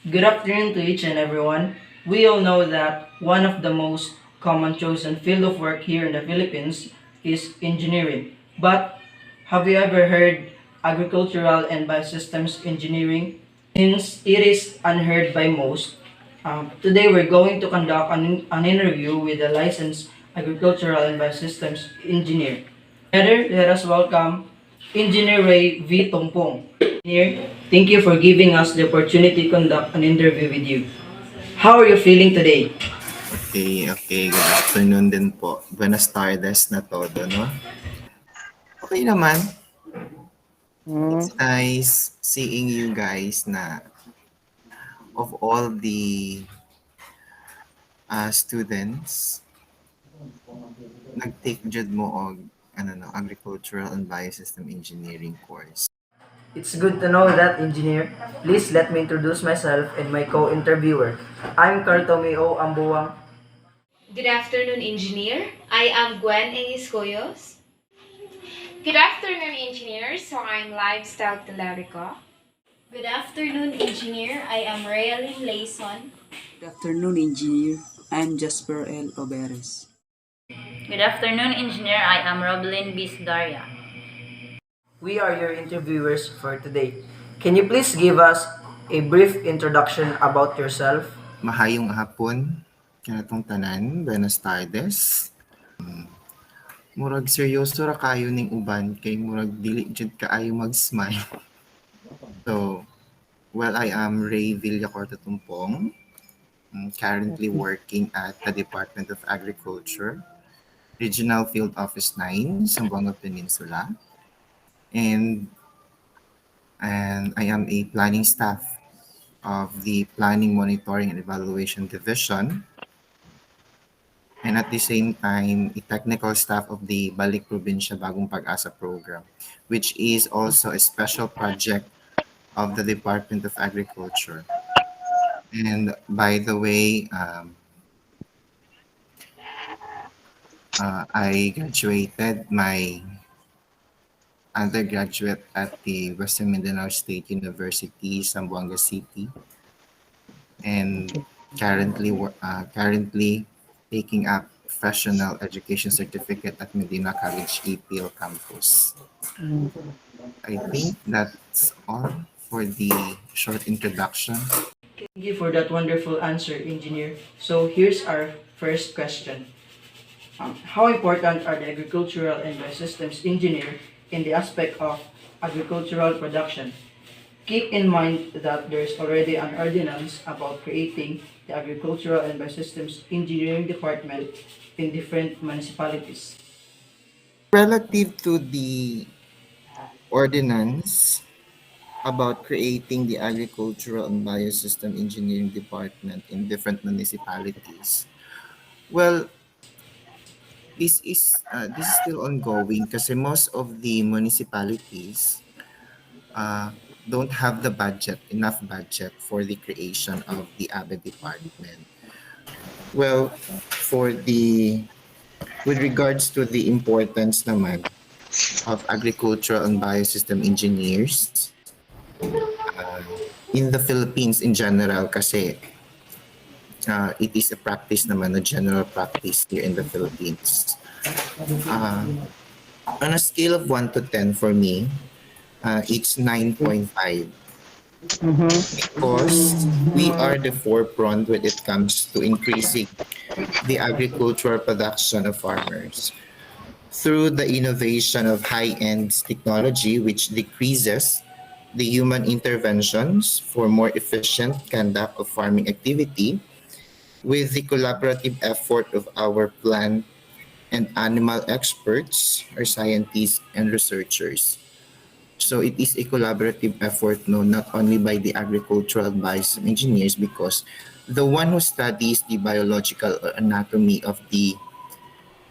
Good afternoon to each and everyone. We all know that one of the most common chosen field of work here in the Philippines is engineering. But have you ever heard agricultural and biosystems engineering? Since it is unheard by most, today we're going to conduct an interview with a licensed agricultural and biosystems engineer. Together, let us welcome Engineer Ray V. Tongpong. Engineer, thank you for giving us the opportunity to conduct an interview with you. How are you feeling today? Okay, okay. Good afternoon din po. Buenas tardes na todo, no? Okay naman. It's nice seeing you guys na of all the students, nag-take jud mo og agricultural and biosystem engineering course. It's good to know that, Engineer. Please let me introduce myself and my co-interviewer. I'm Cartomeo Ambuang. Good afternoon, engineer. I am Gwen Engiscoyos. Good afternoon, engineers. So I'm Lifestyle Telerico. Good afternoon, engineer. I am Raylene Layson. Good afternoon, engineer. I'm Jasper L. Oberes. Good afternoon, engineer. I am Roblyn Bisdaria. We are your interviewers for today. Can you please give us a brief introduction about yourself? Mahayong hapon, kanatong tanan, buenas tardes. Murag seryoso ra kayo ning uban kay murag dili jud kaayo mag-smile. So, well, I am Ray Villacorta Tumpong. I'm currently working at the Department of Agriculture, Regional Field Office 9, Zamboanga Peninsula. And I am a planning staff of the Planning, Monitoring, and Evaluation Division. And at the same time, a technical staff of the Balik Probinsya Bagong Pag-asa program, which is also a special project of the Department of Agriculture. And by the way, I graduated my undergraduate at the Western Mindanao State University, Zamboanga City, and currently taking up professional education certificate at Medina College EPL campus. I think that's all for the short introduction. Thank you for that wonderful answer, Engineer. So here's our first question. How important are the agricultural and biosystems engineer in the aspect of agricultural production? Keep in mind that there's already an ordinance about creating the agricultural and biosystems engineering department in different municipalities. Relative to the ordinance about creating the agricultural and biosystem engineering department in different municipalities, well, this is still ongoing kasi most of the municipalities don't have the enough budget for the creation of the ABE department. Well, with regards to the importance naman of agricultural and biosystem engineers in the Philippines in general kasi it is a practice naman, a general practice here in the Philippines. On a scale of 1 to 10 for me, it's 9.5 because we are the forefront when it comes to increasing the agricultural production of farmers through the innovation of high-end technology which decreases the human interventions for more efficient conduct of farming activity with the collaborative effort of our plant and animal experts or scientists and researchers. So it is a collaborative effort, no, not only by the agricultural biosystem engineers, because the one who studies the biological or anatomy of the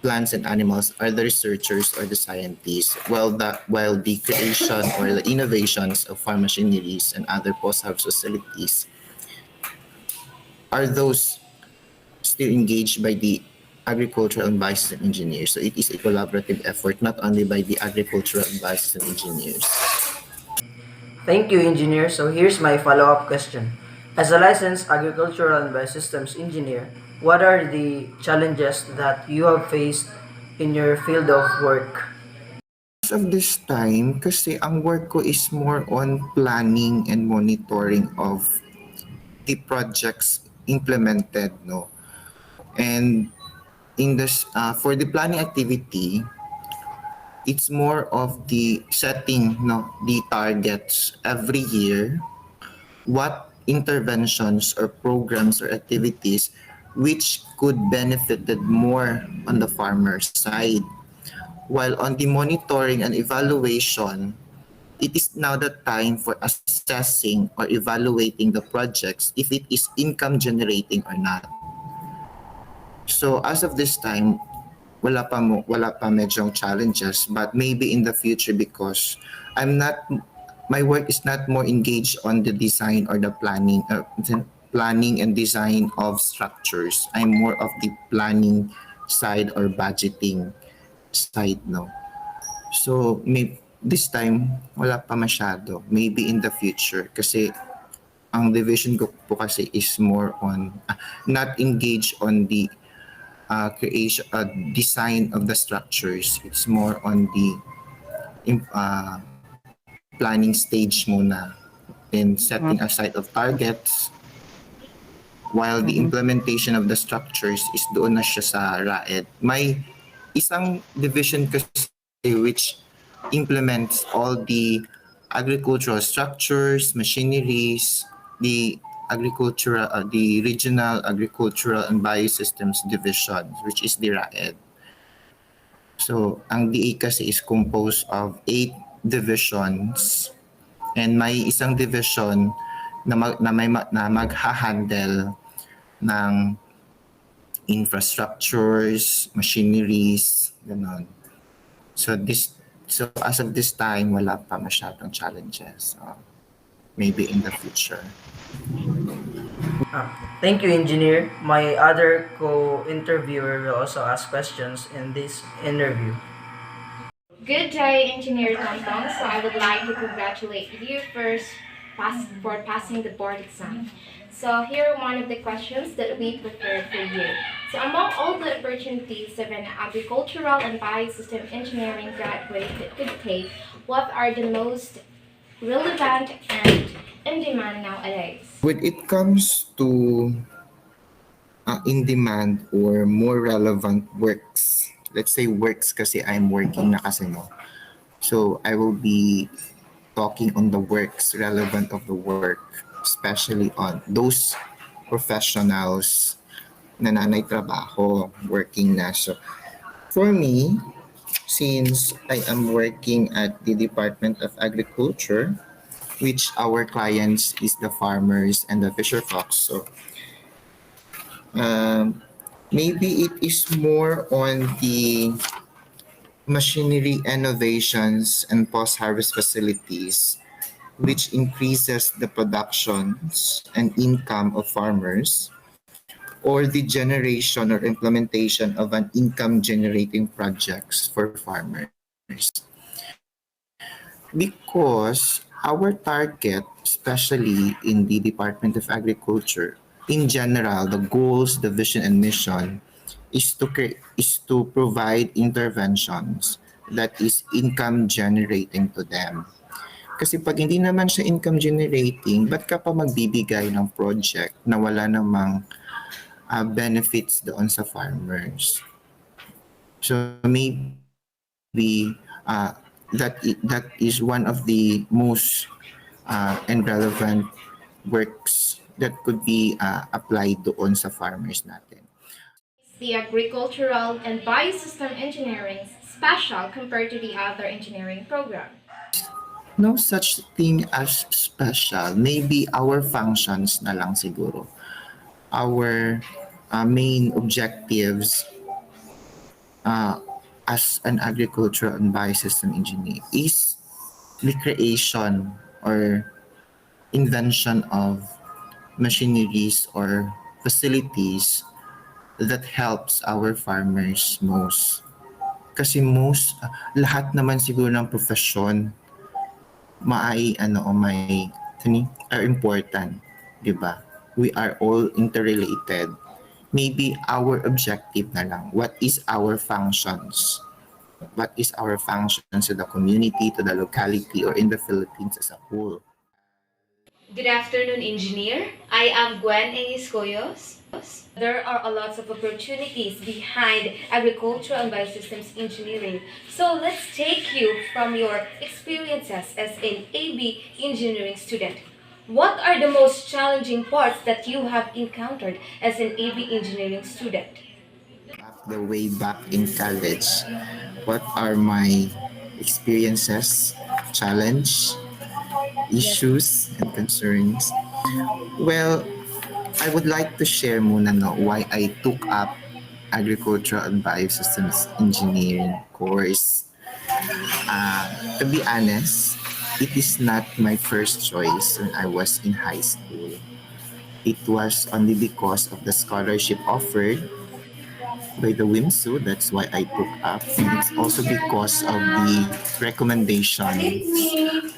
plants and animals are the researchers or the scientists, while the creation or the innovations of farm machineries and other post-harvest facilities are those still engaged by the agricultural and biosystem engineers. So it is a collaborative effort, not only by the agricultural and biosystem engineers. Thank you, Engineer. So here's my follow-up question. As a licensed agricultural and biosystems engineer, what are the challenges that you have faced in your field of work? As of this time, kasi ang work ko is more on planning and monitoring of the projects implemented, no? And in this, for the planning activity, it's more of the setting, no, the targets every year, what interventions or programs or activities which could benefited more on the farmer side. While on the monitoring and evaluation, it is now the time for assessing or evaluating the projects if it is income generating or not. So as of this time, wala pa medyong challenges, but maybe in the future because I'm not my work is not more engaged on the design or the planning and design of structures. I'm more of the planning side or budgeting side, no. So this time wala pa masyado. Maybe in the future kasi ang division ko po kasi is more on not engaged on the creation design of the structures. It's more on the uh, planning stage muna and setting aside of targets while the implementation of the structures is doon na siya sa RAED. May isang division kasi which implements all the agricultural structures, machineries, the the regional agricultural and biosystems division, which is the RAED. So ang DA kasi is composed of 8 divisions and may isang division na magha-handle ng infrastructures, machineries, ganon. So as of this time, wala pa masyadong challenges. Maybe in the future. Thank you, engineer. My other co-interviewer will also ask questions in this interview. Good day, Engineer Tontong. So I would like to congratulate you first for passing the board exam. So here are one of the questions that we prepared for you. So among all the opportunities of an agricultural and biosystem engineering graduate that could take, what are the most relevant and in demand nowadays? When it comes to in demand or more relevant works, let's say works kasi I'm working na kasi mo. So I will be talking on the works relevant of the work, especially on those professionals na nanay trabaho, working na. So for me, since I am working at the Department of Agriculture, which our clients is the farmers and the fisher folks. So maybe it is more on the machinery innovations and post-harvest facilities, which increases the productions and income of farmers, or the generation or implementation of an income generating projects for farmers. Because our target, especially in the Department of Agriculture, in general, the goals, the vision, and mission is to provide interventions that is income generating to them. Kasi pag hindi naman siya income generating, ba't ka pa magbibigay ng project na wala namang benefits doon sa farmers? So maybe that is one of the most and relevant works that could be applied doon sa farmers natin. The agricultural and biosystem engineering special compared to the other engineering program? No such thing as special. Maybe our functions na lang siguro. Our main objectives as an agricultural and biosystem engineer is the creation or invention of machineries or facilities that helps our farmers most. Kasi lahat naman siguro ng profesyon may are important. 'di ba? We are all interrelated. Maybe our objective na lang, what is our functions? What is our functions to the community, to the locality, or in the Philippines as a whole? Good afternoon, engineer. I am Gwen A. Escoyos. There are a lot of opportunities behind agricultural and biosystems engineering. So let's take you from your experiences as an AB engineering student. What are the most challenging parts that you have encountered as an AB engineering student? The way back in college, what are my experiences, challenge, issues, and concerns? Well, I would like to share muna no, why I took up agricultural and biosystems engineering course. To be honest, it is not my first choice when I was in high school. It was only because of the scholarship offered by the WIMSU. That's why I took up. And it's also because of the recommendation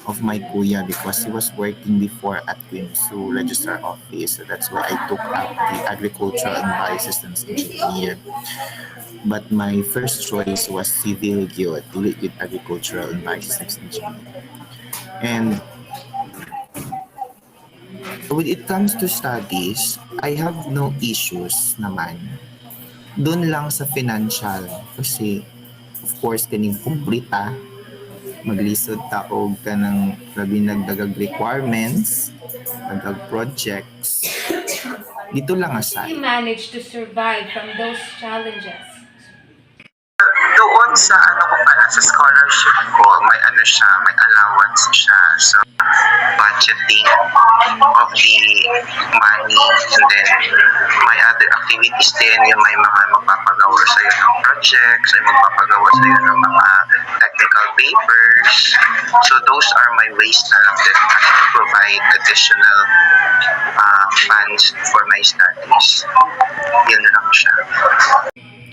of my kuya because he was working before at WIMSU Registrar Office. So that's why I took up the Agricultural and Biosystems Engineer. But my first choice was Civil Geo, Agricultural and Biosystems Engineer. And when it comes to studies, I have no issues naman. Doon lang sa financial kasi of course kaning kumplita maglisod ta og kanang labi nagdagag requirements, dagag projects. Dito lang You aside. managed to survive from those challenges. Doon sa ano ko pala sa scholarship ko, may ano siya, may allowance siya. So budgeting of the money and then may other activities din yung may mga magpapagawa sa iyo ng projects, may magpapagawa sa iyo ng mga technical papers. So those are my ways na lang din to provide additional funds for my studies. Yun lang siya.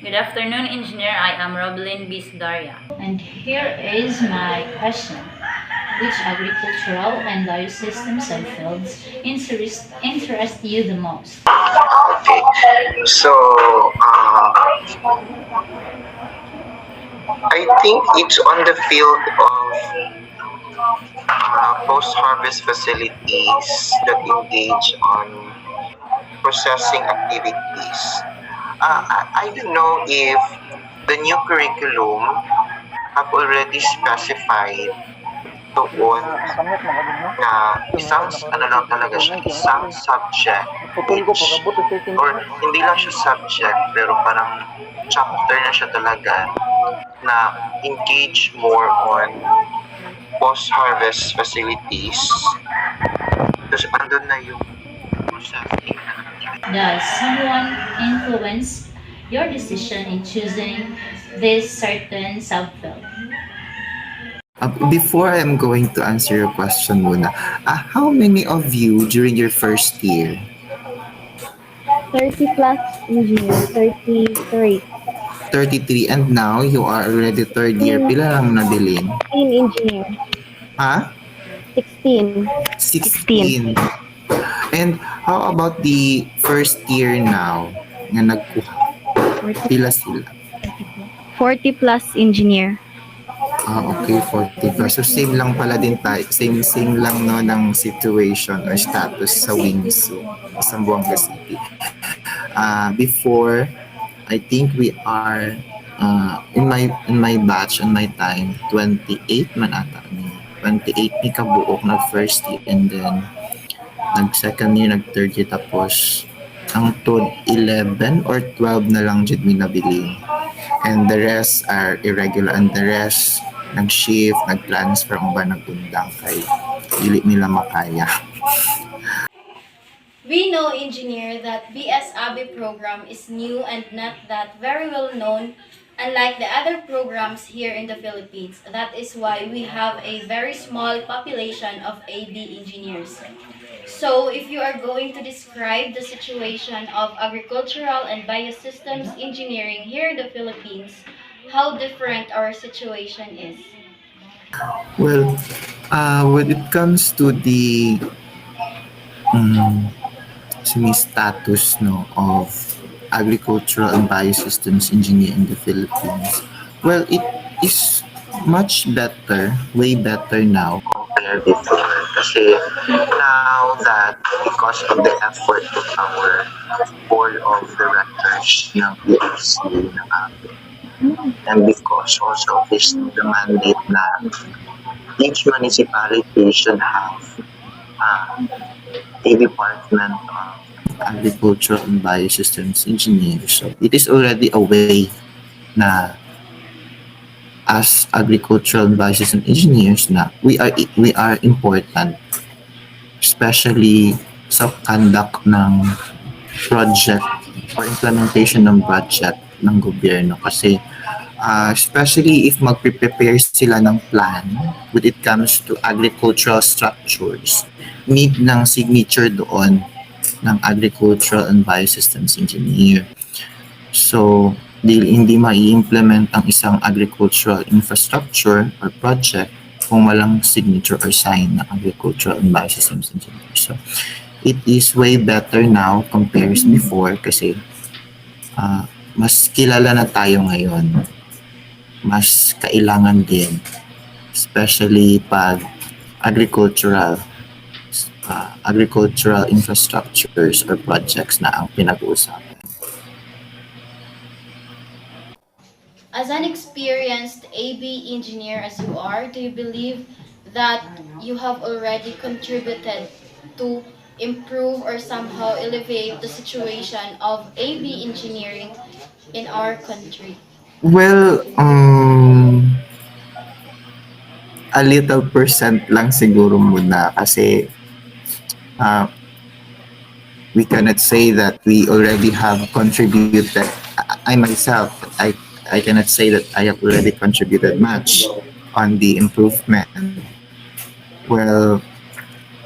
Good afternoon, engineer. I am Roblyn Bisdaria. And here is my question. Which agricultural and biosystems subfields interest you the most? Okay. So, I think it's on the field of post-harvest facilities that engage on processing activities. I don't know if the new curriculum have already specified doon na isang ano lang talaga siya, isang subject which, or hindi lang siya subject pero parang chapter na siya talaga na engage more on post-harvest facilities. Tapos andun na yung processing na Does someone influence your decision in choosing this certain subfield? Before I'm going to answer your question muna, how many of you during your first year? 30 plus engineer, 33. 33 and now you are already third year. Pila lang nabilin? 16 engineer. Ha? 16. 16. And how about the first year now? Nga nagkuha. Pila sila? 40 plus engineer. Okay, 40 plus. So same lang pala din tayo. Same lang no ng situation or status sa WIMSU, sa Zamboanga City. Before, I think we are in my batch, in my time, 28 man ata. 28 ni kabuok na first year and then nag-second year, nag-third year, tapos ang tod 11 or 12 na lang jud mi nabili. And the rest are irregular and the rest nag-shift, nag-transfer ang ba nag-undang kay dili nila makaya. We know, engineer, that BS ABI program is new and not that very well known, unlike the other programs here in the Philippines. That is why we have a very small population of AB engineers. So, if you are going to describe the situation of agricultural and biosystems engineering here in the Philippines, how different our situation is? Well, when it comes to the status no of agricultural and biosystems engineer in the Philippines. Well, it is much better, way better now compared before. Kasi now that because of the effort of our board of directors ng PFC and because also of this the mandate na each municipality should have a department of agricultural and biosystems engineers. So it is already a way na as agricultural and biosystems engineers na we are important, especially sa conduct ng project or implementation ng budget ng gobyerno kasi especially if magpe-prepare sila ng plan when it comes to agricultural structures, need ng signature doon ng agricultural and biosystems engineer. So, hindi mai-implement ang isang agricultural infrastructure or project kung walang signature or sign ng agricultural and biosystems engineer. So, it is way better now compared before kasi mas kilala na tayo ngayon. Mas kailangan din, especially pag agricultural infrastructures or projects na ang pinag-uusapan. As an experienced AB engineer as you are, do you believe that you have already contributed to improve or somehow elevate the situation of AB engineering in our country? Well, a little percent lang siguro muna kasi we cannot say that we already have contributed. I myself, I cannot say that I have already contributed much on the improvement. Well,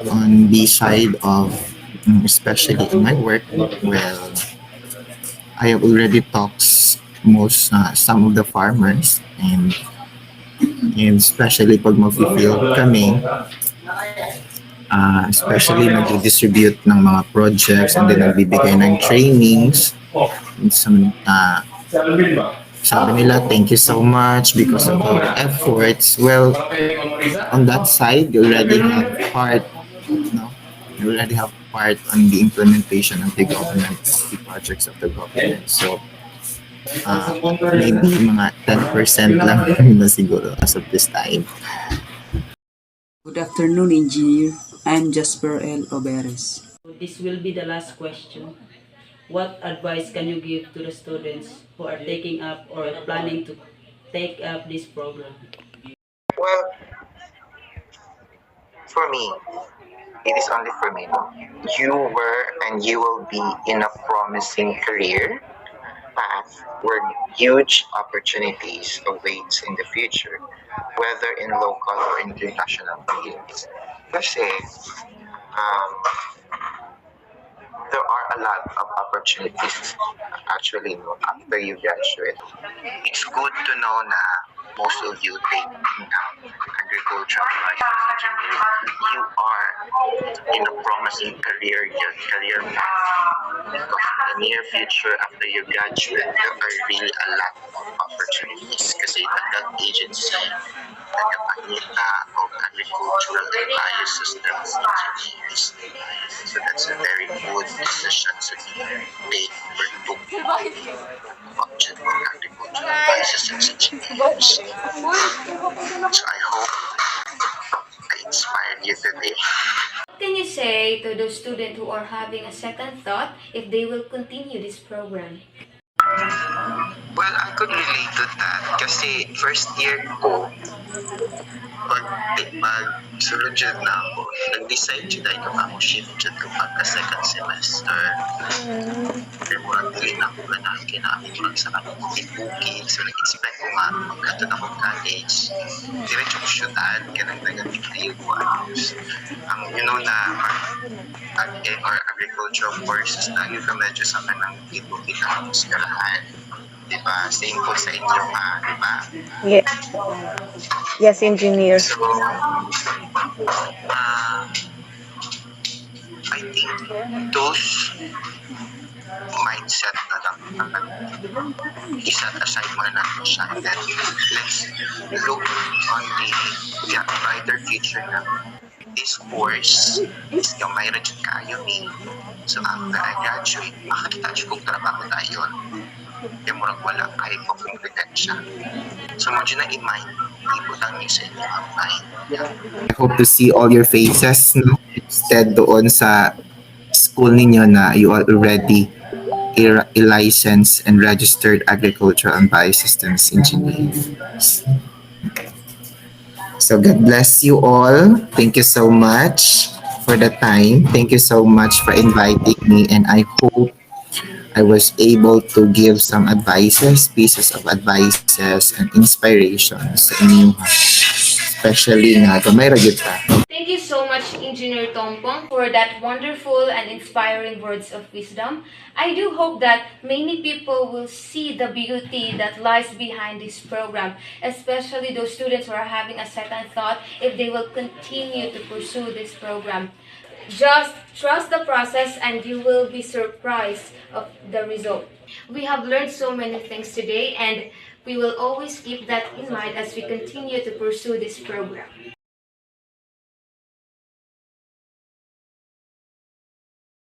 on the side of, especially in my work, well, I have already talked some of the farmers and especially pag mag-field kami, especially nag-distribute ng mga projects and then nagbibigay ng trainings. Sabi nila, thank you so much because of our efforts. Well, on that side, you already have part, you already have part on the implementation of the government, the projects of the government. So, maybe mga 10% lang na siguro as of this time. Good afternoon, engineer. I'm Jasper L. Oberes. This will be the last question. What advice can you give to the students who are taking up or planning to take up this program? Well, for me, it is only for me. You were and you will be in a promising career path where huge opportunities awaits in the future, whether in local or international fields. Kasi, there are a lot of opportunities actually after you graduate. It's good to know na most of you take agricultural engineering. You are in a promising career path. Because in the near future after you graduate, there are really a lot of opportunities kasi ang agency nagpapakita of agricultural and biosystems engineers. So that's a very good decision to take or took object of agricultural and biosystems engineers. So I hope I inspired you today. What can you say to those students who are having a second thought if they will continue this program? Well, I could relate to that kasi first year ko, pag sulod dyan na ako, nag-decide dyan na ako shift dyan ko pagka second semester. Pero mga tuloy na ako kinamit lang sa bukid-bukid. So, nag-expect ko nga, magkatod ako college. Diretso ko syudad, kanang-nagamit kayo ko. Ang, na, or agricultural courses na yun ka medyo sa kanang bukid-bukid na muskalahan. Diba? Same po sa inyo nga, diba? Yeah. Yes, engineer. So, I think those mindset na lang iset aside muna natin siya, and then let's look on the brighter future na this course is gamay ra jud kaayo ni. So after I graduate, makakita jud kong trabaho dayon. Kaya murag wala kahit pa kung siya. So mo dyan na i-mind, ipot ang sa inyong mind. I hope to see all your faces, no? Instead doon sa school ninyo na you are already a licensed and registered agricultural and biosystems engineer. So God bless you all. Thank you so much for the time. Thank you so much for inviting me, and I hope I was able to give some advices, pieces of advices and inspirations sa inyo. Especially nga, gamay ra gyud ta. Thank you so much, Engineer Tompong, for that wonderful and inspiring words of wisdom. I do hope that many people will see the beauty that lies behind this program, especially those students who are having a second thought if they will continue to pursue this program. Just trust the process and you will be surprised of the result. We have learned so many things today, and we will always keep that in mind as we continue to pursue this program.